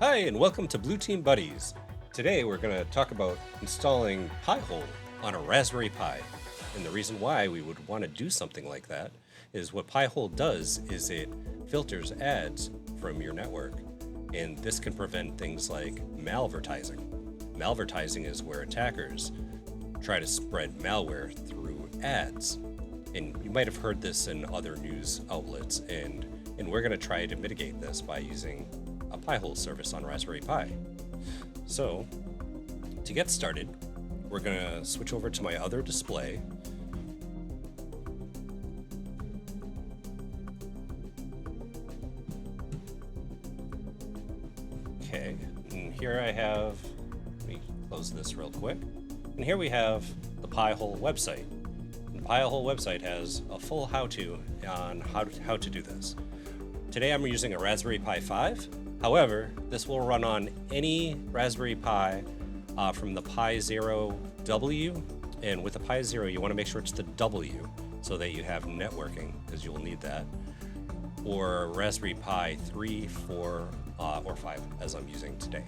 Hi, and welcome to Blue Team Buddies. Today we're going to talk about installing Pi-hole on a Raspberry Pi. And the reason why we would want to do something like that is what Pi-hole does is it filters ads from your network. And this can prevent things like malvertising. Malvertising is where attackers try to spread malware through ads. And you might have heard this in other news outlets, and we're going to try to mitigate this by using a Pi-hole service on Raspberry Pi. So, to get started, we're going to switch over to my other display. Okay, and here I have, let me close this real quick. And here we have the Pi-hole website. The Pi-hole website has a full how-to on how to do this. Today I'm using a Raspberry Pi 5. However, this will run on any Raspberry Pi from the Pi Zero W. And with the Pi Zero, you want to make sure it's the W so that you have networking, because you'll need that. Or Raspberry Pi 3, 4, or 5, as I'm using today.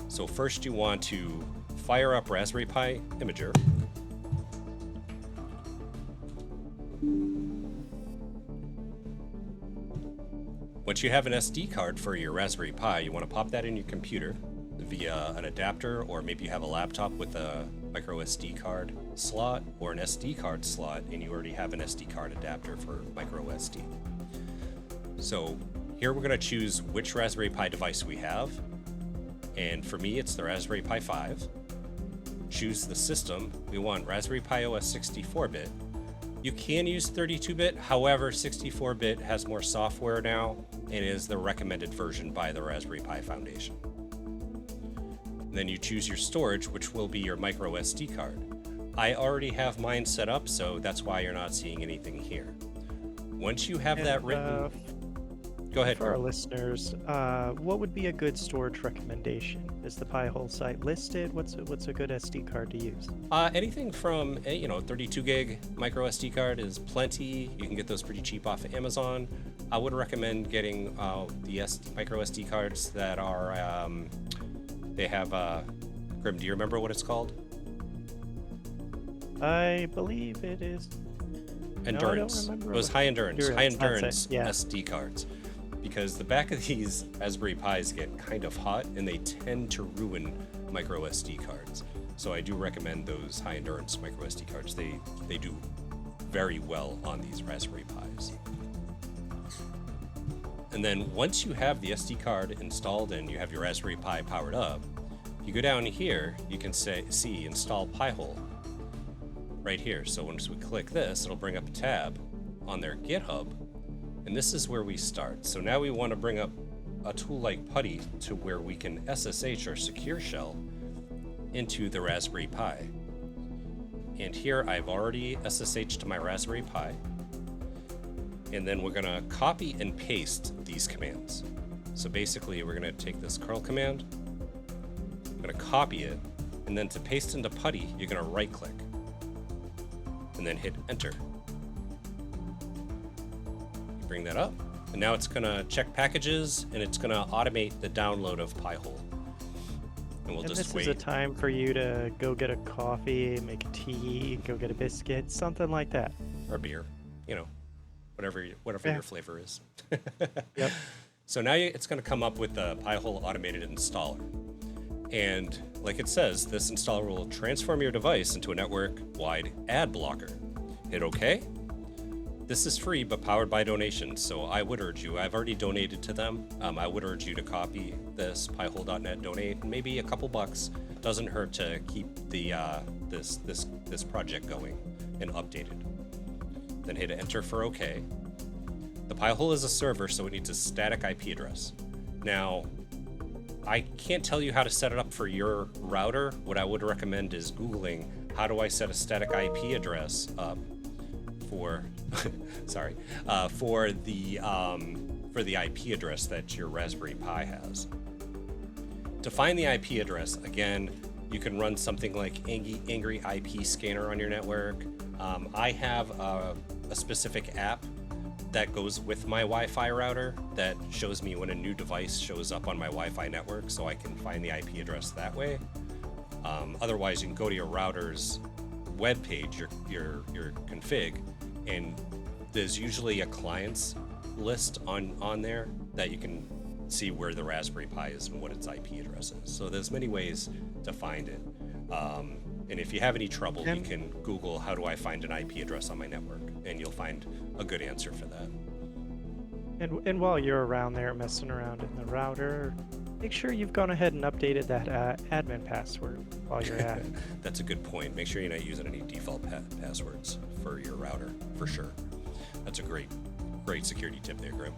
So first you want to fire up Raspberry Pi Imager. Once you have an SD card for your Raspberry Pi, you want to pop that in your computer via an adapter, or maybe you have a laptop with a micro SD card slot or an SD card slot, and you already have an SD card adapter for micro SD. So here we're going to choose which Raspberry Pi device we have, and for me it's the Raspberry Pi 5. Choose the system. We want Raspberry Pi OS 64-bit. You can use 32-bit, however, 64-bit has more software now and is the recommended version by the Raspberry Pi Foundation. And then you choose your storage, which will be your micro SD card. I already have mine set up, so that's why you're not seeing anything here. Once you have that written... Go ahead, for Carl. our listeners, what would be a good storage recommendation? Is the Pi-hole site listed? What's a good SD card to use? Anything from 32 gig micro SD card is plenty. You can get those pretty cheap off of Amazon. I would recommend getting the micro SD cards that are they have. Grim, do you remember what it's called? I believe it is Endurance. No, I don't remember. Those high endurance Yeah. SD cards. Because the back of these Raspberry Pis get kind of hot and they tend to ruin micro SD cards. So I do recommend those high endurance micro SD cards. They do very well on these Raspberry Pis. And then once you have the SD card installed and you have your Raspberry Pi powered up, if you go down here, you can see install Pi-hole right here. So once we click this, it'll bring up a tab on their GitHub. And this is where we start. So now we want to bring up a tool like PuTTY to where we can SSH or secure shell into the Raspberry Pi. And here I've already SSH'd to my Raspberry Pi. And then we're going to copy and paste these commands. So basically we're going to take this curl command, I'm going to copy it, and then to paste into PuTTY, you're going to right click and then hit enter. Bring that up, and now it's going to check packages and it's going to automate the download of Pi-hole. And we'll just wait. This is a time for you to go get a coffee, make a tea, go get a biscuit, something like that. Or beer, whatever your flavor is. Yep. So now it's going to come up with the Pi-hole automated installer. And like it says, this installer will transform your device into a network-wide ad blocker. Hit OK. This is free, but powered by donations, so I would urge you, I've already donated to them, I would urge you to copy this, pi-hole.net, donate, maybe a couple bucks. Doesn't hurt to keep the this project going and updated. Then hit enter for OK. The Pi-hole is a server, so it needs a static IP address. Now, I can't tell you how to set it up for your router. What I would recommend is Googling, how do I set a static IP address up for for the IP address that your Raspberry Pi has. To find the IP address, again, you can run something like Angry IP Scanner on your network. I have a specific app that goes with my Wi-Fi router that shows me when a new device shows up on my Wi-Fi network, so I can find the IP address that way. Otherwise, you can go to your router's web page, your config, and there's usually a clients list on there that you can see where the Raspberry Pi is and what its IP address is. So there's many ways to find it. And if you have any trouble, you can Google, how do I find an IP address on my network? And you'll find a good answer for that. And while you're around there messing around in the router, make sure you've gone ahead and updated that admin password while you're at it. That's a good point. Make sure you're not using any default passwords for your router, for sure. That's a great security tip there, Grim.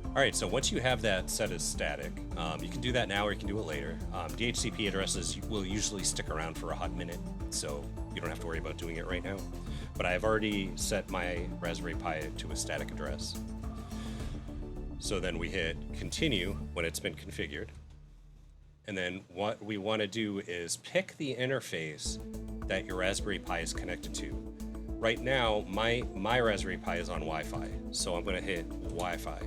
All right, so once you have that set as static, you can do that now or you can do it later. DHCP addresses will usually stick around for a hot minute, so you don't have to worry about doing it right now. But I've already set my Raspberry Pi to a static address. So then we hit continue when it's been configured. And then what we want to do is pick the interface that your Raspberry Pi is connected to. Right now, my Raspberry Pi is on Wi-Fi, so I'm going to hit Wi-Fi.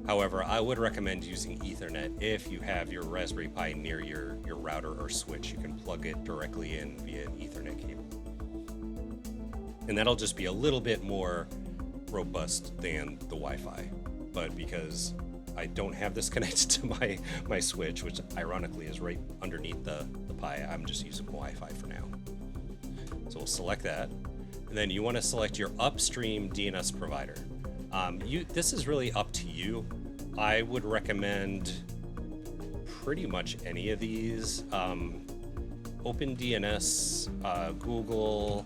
However, I would recommend using Ethernet if you have your Raspberry Pi near your router or switch. You can plug it directly in via an Ethernet cable. And that'll just be a little bit more robust than the Wi-Fi. But because I don't have this connected to my switch, which ironically is right underneath the Pi, I'm just using Wi-Fi for now. So we'll select that. And then you want to select your upstream DNS provider. This is really up to you. I would recommend pretty much any of these. OpenDNS, Google,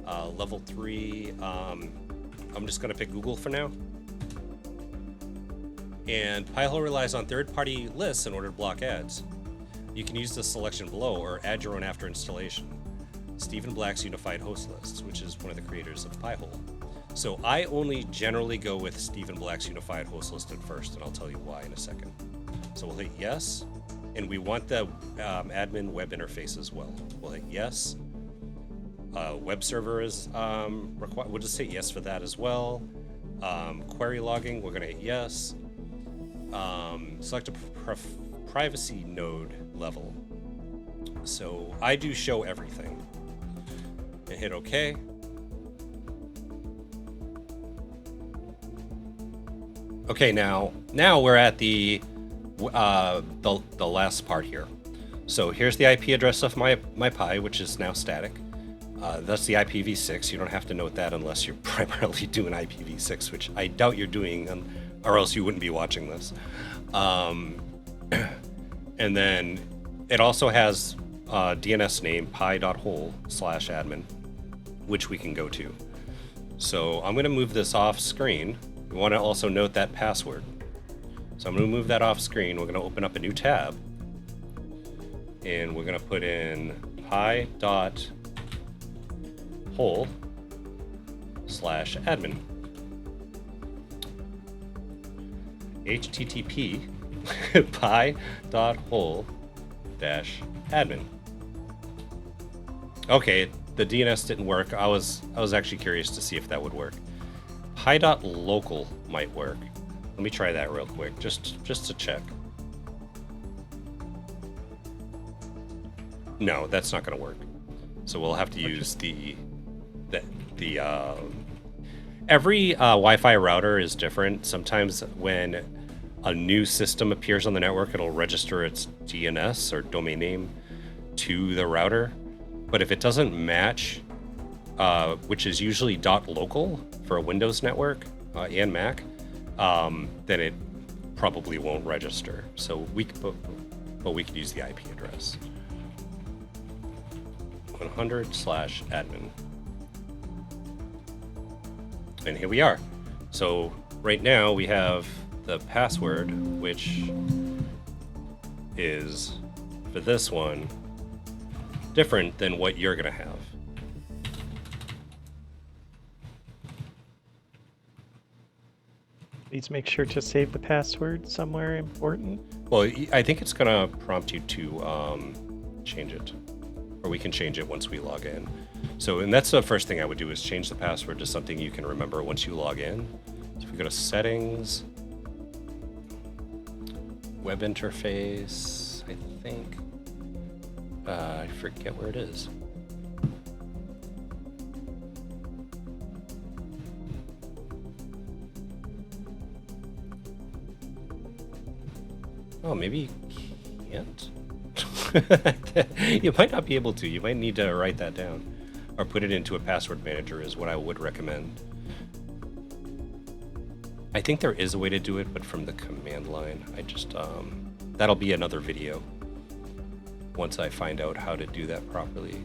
Level 3. I'm just going to pick Google for now. And Pi-hole relies on third-party lists in order to block ads. You can use the selection below or add your own after installation. Stephen Black's Unified Host Lists, which is one of the creators of Pi-hole. So I only generally go with Stephen Black's Unified Host List at first, and I'll tell you why in a second. So we'll hit yes, and we want the admin web interface as well. We'll hit yes. Web server is required. We'll just hit yes for that as well. Query logging, we're going to hit yes. Select a privacy node level. So I do show everything. And hit OK. Okay, now we're at the last part here. So here's the IP address of my Pi, which is now static. That's the IPv6. You don't have to note that unless you're primarily doing IPv6, which I doubt you're doing, or else you wouldn't be watching this. And then it also has DNS name pi.hole/admin, which we can go to. So I'm going to move this off screen. We want to also note that password. So I'm going to move that off screen. We're going to open up a new tab. And we're going to put in pi.hole/admin. HTTP pi.hole-admin. Okay, the DNS didn't work. I was actually curious to see if that would work. Pi.local might work. Let me try that real quick, just to check. No, that's not going to work. So we'll have to use every Wi-Fi router is different. Sometimes when a new system appears on the network, it'll register its DNS or domain name to the router. But if it doesn't match, which is usually .local for a Windows network and Mac, then it probably won't register. So we could use the IP address. 100/admin. And here we are. So right now we have the password, which is, for this one, different than what you're going to have. Please make sure to save the password somewhere important. Well, I think it's going to prompt you to change it. Or we can change it once we log in. So, and that's the first thing I would do is change the password to something you can remember once you log in. So if we go to settings, web interface, I think, I forget where it is. Oh, maybe you can't. You might not be able to. You might need to write that down or put it into a password manager is what I would recommend. I think there is a way to do it, but from the command line. I just, that'll be another video once I find out how to do that properly.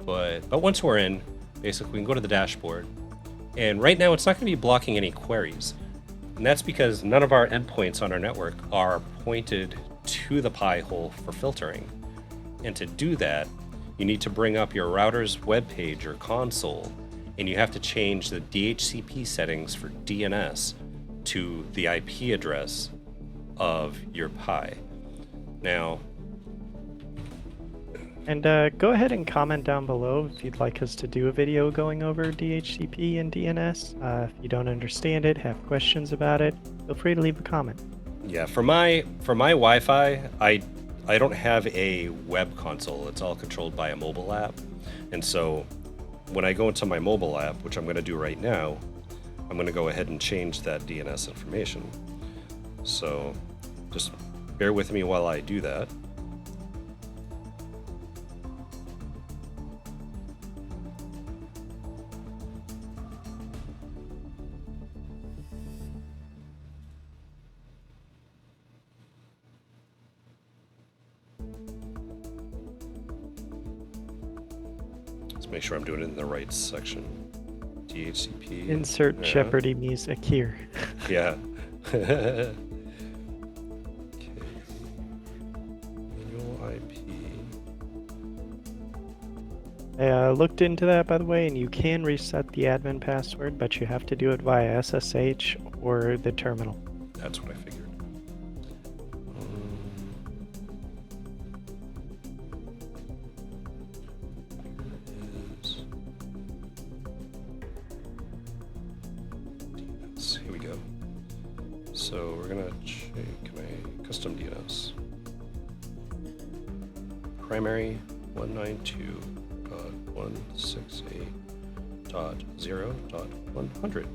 But once we're in, basically we can go to the dashboard. And right now it's not going to be blocking any queries. And that's because none of our endpoints on our network are pointed to the Pi hole for filtering. And to do that, you need to bring up your router's web page or console, and you have to change the DHCP settings for DNS to the IP address of your Pi. Now, And go ahead and comment down below if you'd like us to do a video going over DHCP and DNS. If you don't understand it, have questions about it, feel free to leave a comment. yeah, for my Wi-Fi, I don't have a web console. It's all controlled by a mobile app. And so when I go into my mobile app, which I'm going to do right now, I'm going to go ahead and change that DNS information. So just bear with me while I do that. Make sure I'm doing it in the right section. DHCP. Insert yeah. Jeopardy music here. Yeah. Okay. Manual IP. I looked into that, by the way, and you can reset the admin password, but you have to do it via SSH or the terminal. That's what I figured. Here we go. So we're gonna check my custom DNS. Primary 192.168.0.100.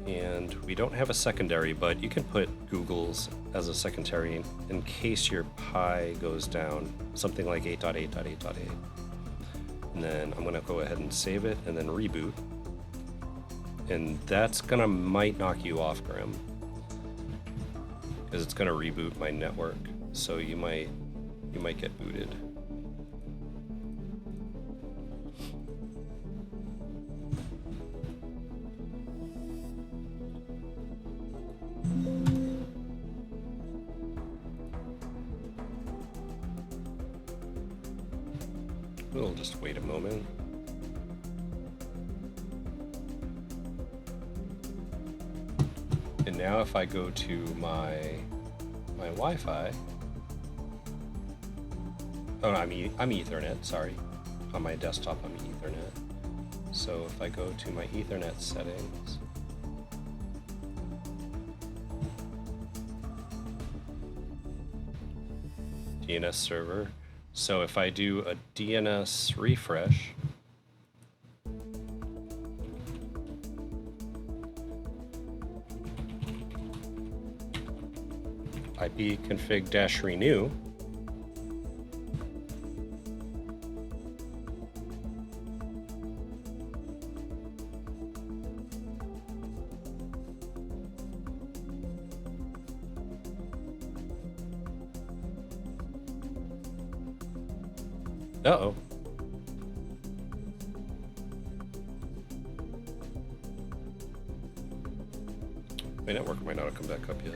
And we don't have a secondary, but you can put Google's as a secondary in case your Pi goes down, something like 8.8.8.8. And then I'm gonna go ahead and save it and then reboot. And that's might knock you off, Grim, because it's gonna reboot my network. So you might get booted. We'll just wait a moment. And now if I go to my Wi-Fi, oh no, I'm Ethernet, sorry. On my desktop I'm Ethernet. So if I go to my Ethernet settings, DNS server. So if I do a DNS refresh, ipconfig-renew, uh-oh. My network might not have come back up yet.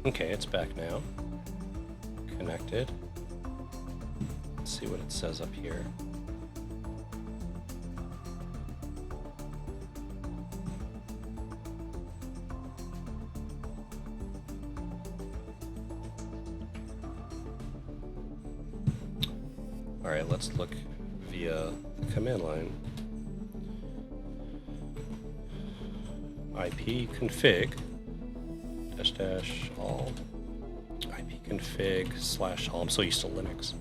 Okay, it's back now. Connected. Let's see what it says up here. Alright, let's look via the command line. ipconfig --all ipconfig/all. I'm so used to Linux.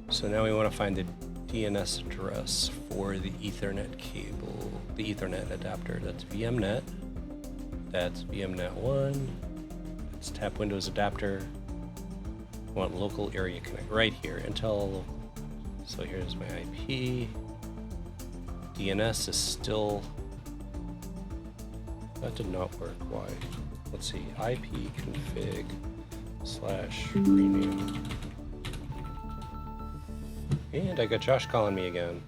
So now we want to find the DNS address for the Ethernet cable, the Ethernet adapter. That's VMnet. That's VMnet 1. Let's tap Windows adapter. I want local area connect right here. Intel. So here's my IP. DNS is still. That did not work. Why? Let's see. ipconfig/rename. And I got Josh calling me again.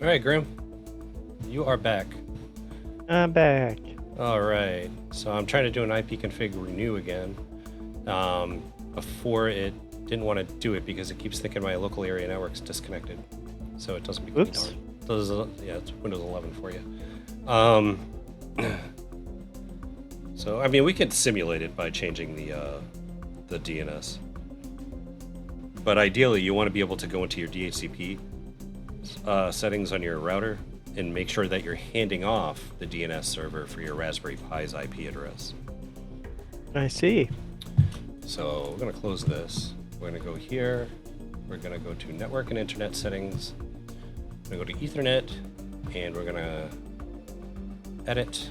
Alright, Grim. You are back. I'm back. Alright. So I'm trying to do an ipconfig renew again. Before it didn't want to do it because it keeps thinking my local area network's disconnected. So it doesn't make me Oops. darn. Yeah, it's Windows 11 for you. So I mean, we can simulate it by changing the DNS. But ideally, you want to be able to go into your DHCP settings on your router and make sure that you're handing off the DNS server for your Raspberry Pi's IP address. I see. So we're going to close this. We're going to go here. We're going to go to Network and Internet Settings. We're going to go to Ethernet, and we're going to edit.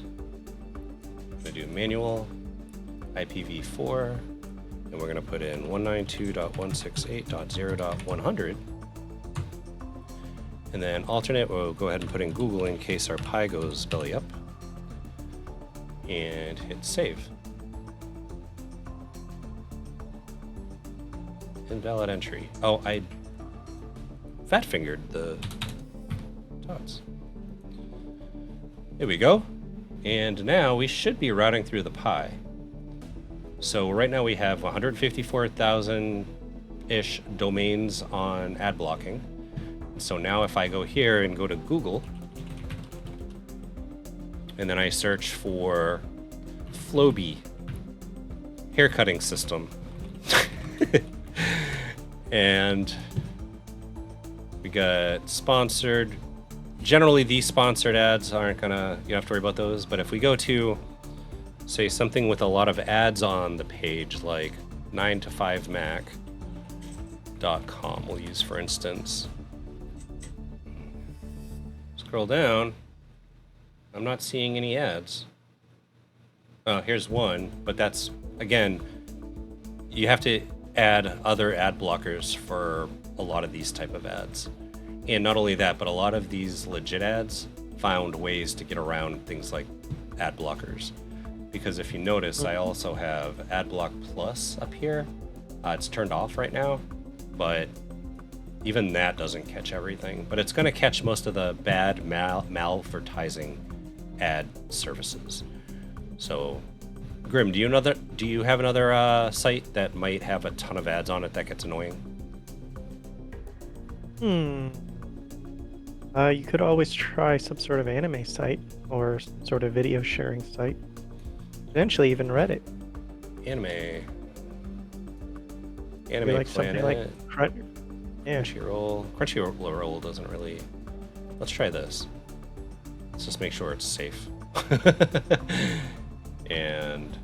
We're going to do manual, IPv4. And we're going to put in 192.168.0.100. And then alternate, we'll go ahead and put in Google in case our Pi goes belly up. And hit save. Invalid entry. Oh, I fat fingered the dots. There we go. And now we should be routing through the Pi. So right now we have 154,000-ish domains on ad blocking. So now if I go here and go to Google, and then I search for Flowbee haircutting system, and we got sponsored. Generally, these sponsored ads aren't gonna, you don't have to worry about those. But if we go to say something with a lot of ads on the page, like 9to5mac.com, we'll use for instance. Scroll down. I'm not seeing any ads. Oh, here's one, but that's, again, you have to add other ad blockers for a lot of these type of ads. And not only that, but a lot of these legit ads found ways to get around things like ad blockers. Because if you notice, I also have AdBlock Plus up here. It's turned off right now, but even that doesn't catch everything. But it's going to catch most of the bad malvertising ad services. So, Grim, do you have another site that might have a ton of ads on it that gets annoying? You could always try some sort of anime site or some sort of video sharing site. Eventually, even Reddit. Anime Like something Planet, like yeah. Crunchyroll doesn't really. Let's try this. Let's just make sure it's safe. And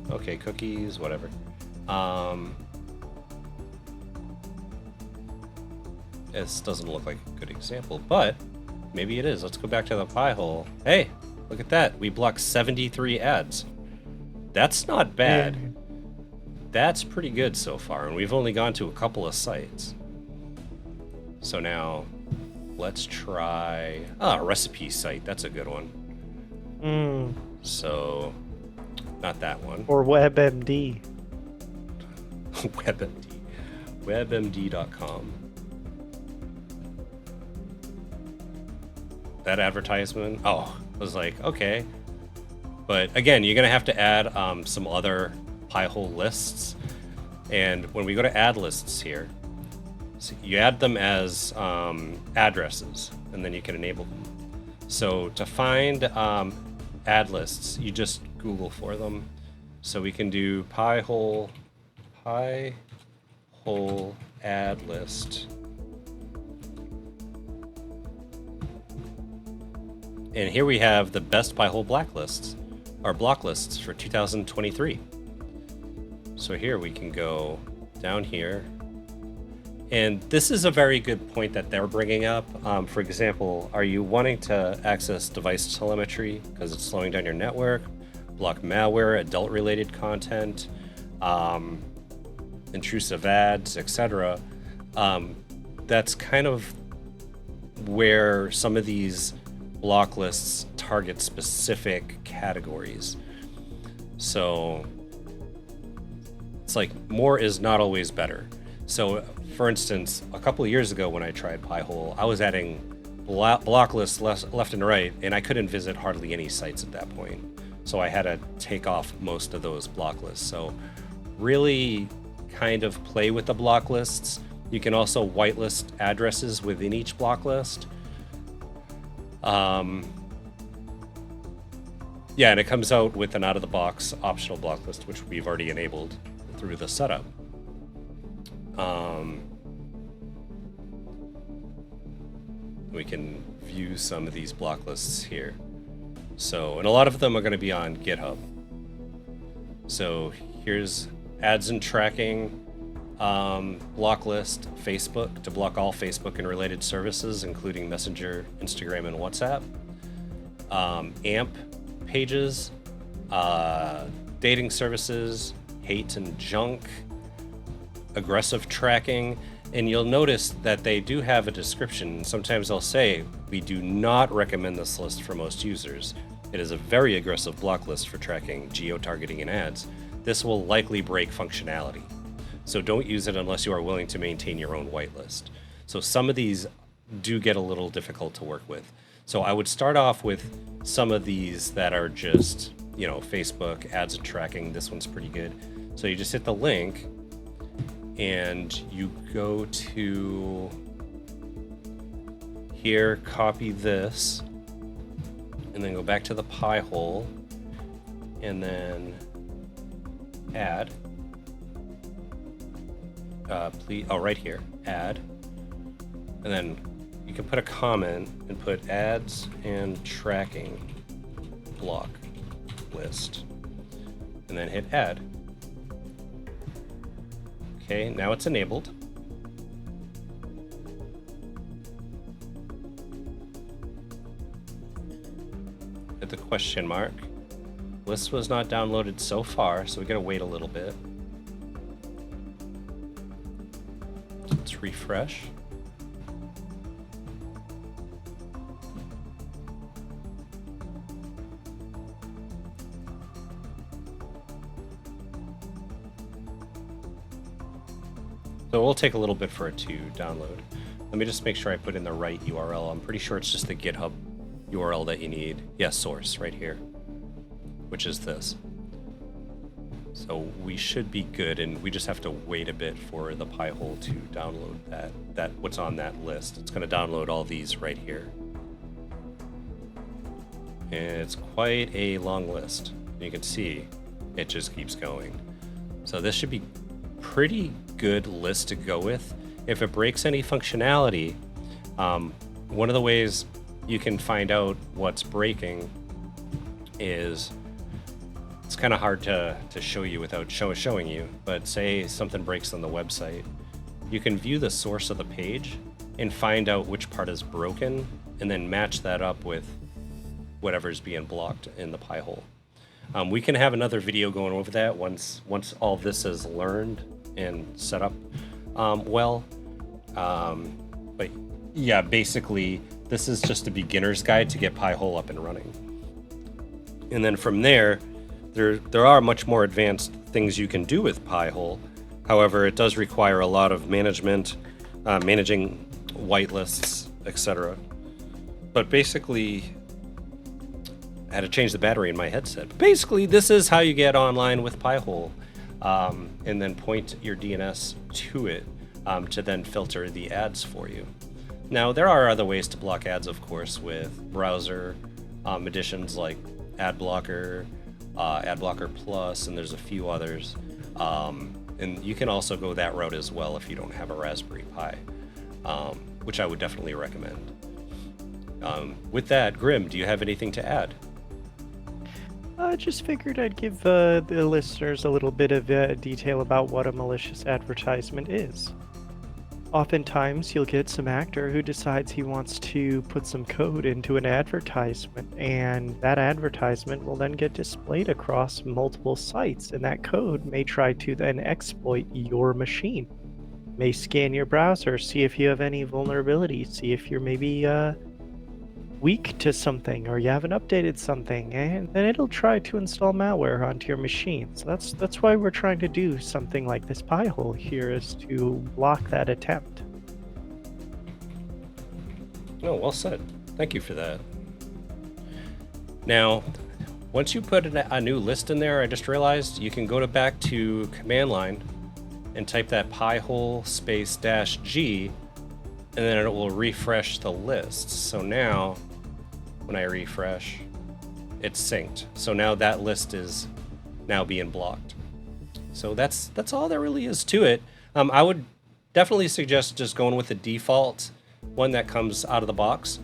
okay, cookies, whatever. This doesn't look like a good example, but maybe it is. Let's go back to the Pi hole. Hey, look at that. We blocked 73 ads. That's not bad. Yeah. That's pretty good so far, and we've only gone to a couple of sites. So now, let's try a recipe site. That's a good one. So, not that one. Or WebMD. WebMD. WebMD.com. That advertisement, I was like, okay. But again, you're going to have to add some other Pi-hole lists. And when we go to add lists here, so you add them as addresses, and then you can enable them. So to find ad lists, you just Google for them. So we can do Pi-hole Pi-hole ad list. And here we have the best Pi-hole blacklists, or block lists for 2023. So here we can go down here. And this is a very good point that they're bringing up. For example, are you wanting to access device telemetry because it's slowing down your network, block malware, adult-related content, intrusive ads, etc.? That's kind of where some of these block lists target specific categories. So it's like more is not always better. So for instance, a couple of years ago when I tried Pi-hole, I was adding block lists left and right, and I couldn't visit hardly any sites at that point. So I had to take off most of those block lists. So really kind of play with the block lists. You can also whitelist addresses within each block list. Yeah, and it comes out with an out-of-the-box optional block list, which we've already enabled through the setup. We can view some of these block lists here. So, and a lot of them are going to be on GitHub. So here's ads and tracking, block list, Facebook, to block all Facebook and related services, including Messenger, Instagram, and WhatsApp. AMP pages, dating services, hate and junk, aggressive tracking, and you'll notice that they do have a description. Sometimes they'll say, we do not recommend this list for most users. It is a very aggressive block list for tracking geo-targeting and ads. This will likely break functionality. So don't use it unless you are willing to maintain your own whitelist. So some of these do get a little difficult to work with. So I would start off with some of these that are just, you know, Facebook, ads and tracking. This one's pretty good. So you just hit the link and you go to here, copy this, and then go back to the Pi-hole and then add. Please, oh, right here, add. And then you can put a comment and put ads and tracking block list, and then hit add. Okay, now it's enabled. Hit the question mark. List was not downloaded so far, so we gotta wait a little bit. Let's refresh. So it'll take a little bit for it to download. Let me just make sure I put in the right URL. I'm pretty sure it's just the GitHub URL that you need. Yeah, source right here, which is this. So we should be good, and we just have to wait a bit for the Pi-hole to download that what's on that list. It's going to download all these right here. And it's quite a long list. You can see it just keeps going. So this should be pretty good list to go with. If it breaks any functionality, one of the ways you can find out what's breaking is, it's kind of hard to show you without showing you, but say something breaks on the website, you can view the source of the page and find out which part is broken and then match that up with whatever's being blocked in the Pi-hole. We can have another video going over that once all this is learned and set up well. But yeah, basically this is just a beginner's guide to get Pi-hole up and running. And then from there are much more advanced things you can do with Pi-hole. However, it does require a lot of management, managing whitelists, etc. But basically, I had to change the battery in my headset. But basically, this is how you get online with Pi-hole, and then point your DNS to it to then filter the ads for you. Now, there are other ways to block ads, of course, with browser additions like AdBlocker, AdBlocker Plus, and there's a few others. And you can also go that route as well if you don't have a Raspberry Pi, which I would definitely recommend. With that, Grim, do you have anything to add? I just figured I'd give the listeners a little bit of detail about what a malicious advertisement is. Oftentimes, you'll get some actor who decides he wants to put some code into an advertisement, and that advertisement will then get displayed across multiple sites, and that code may try to then exploit your machine. May scan your browser, see if you have any vulnerabilities, see if you're maybe weak to something or you haven't updated something, and then it'll try to install malware onto your machine. So that's why we're trying to do something like this Pi-hole here, is to block that attempt. Oh, well said. Thank you for that. Now, once you put a new list in there, I just realized you can go back to command line and type that Pi-hole space -G, and then it will refresh the list. So now, when I refresh, it's synced. So now that list is now being blocked. So that's all there really is to it. I would definitely suggest just going with the default one that comes out of the box,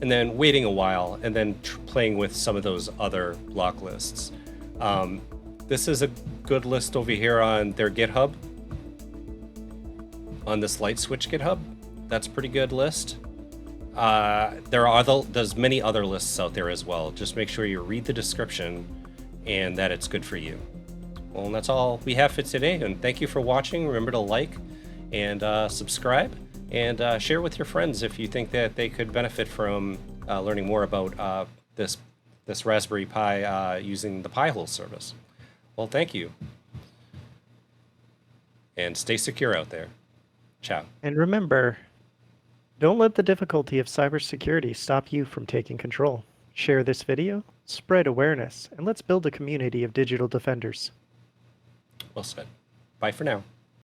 and then waiting a while, and then playing with some of those other block lists. This is a good list over here on their GitHub, on this Light Switch GitHub. That's a pretty good list. There's many other lists out there as well. Just make sure you read the description and that it's good for you. Well, that's all we have for today, and thank you for watching. Remember to like and subscribe, and share with your friends if you think that they could benefit from learning more about this Raspberry Pi using the Pi-hole service. Well, thank you, and stay secure out there. Ciao. And remember, don't let the difficulty of cybersecurity stop you from taking control. Share this video, spread awareness, and let's build a community of digital defenders. Well said. Bye for now.